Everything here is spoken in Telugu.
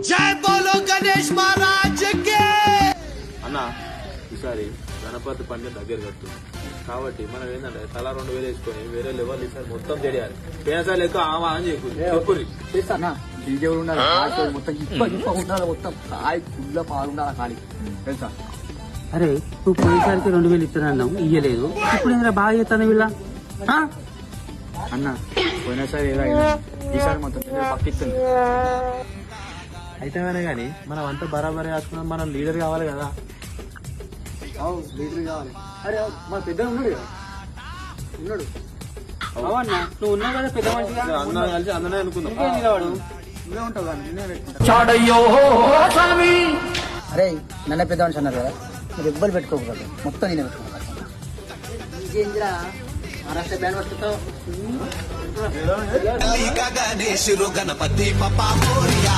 జై బోలో గణేష్ మహారాజ్ కే. అన్న ఈసారి గణపతి పండుగ దగ్గర కడుతుంది కాబట్టి మనం ఏంటంటే తలా 2000 వేసుకొని వేరే లెవెల్ ఈసారి మొత్తం తెలియాలి. పేసాలు ఎక్కువ ఆవా అని చెప్పుర్రి. డీజే ఉండాలి మొత్తం ఇప్ప ఉండాలి, మొత్తం కాయ ఫుల్ పాలు ఉండాలి ఖాళీ తెలుసా. అరే నువ్వు పోయేసరికి 2000 ఇస్తానన్నావు, ఇయ్యలేదు. ఇప్పుడు ఏంద్రా బాగా చేస్తాను వీళ్ళ. అన్న పోయినసారి ఏదో అయినా ఈసారి మొత్తం పక్కిస్తుంది. అయితే కానీ మనం అంతా బరాబరి రాసుకున్నాం, మనం లీడర్ కావాలి కదా. లీటర్ కావాలి. అరే మన పెద్ద ఉన్నాడు కదా, ఉన్నాడు. అవన్నా నువ్వు ఉన్నావు కదా పెద్ద మనిషిగా, అందరం కలిసి అందరే అనుకుందాం. నిలవాడు నువ్వే ఉంటావు కానీ నిన్నే పెట్టుకుంటా. అరే నన్న పెద్ద మనిషి అన్నారు కదా, మీరు ఇబ్బంది పెట్టుకోకూడదు, మొత్తం నేనే పెట్టుకోవాలి. మహారాష్ట్ర బ్యాండ్ పట్టుకుంటావు. గణేశుడు గణపతి పప్పా మోరియా.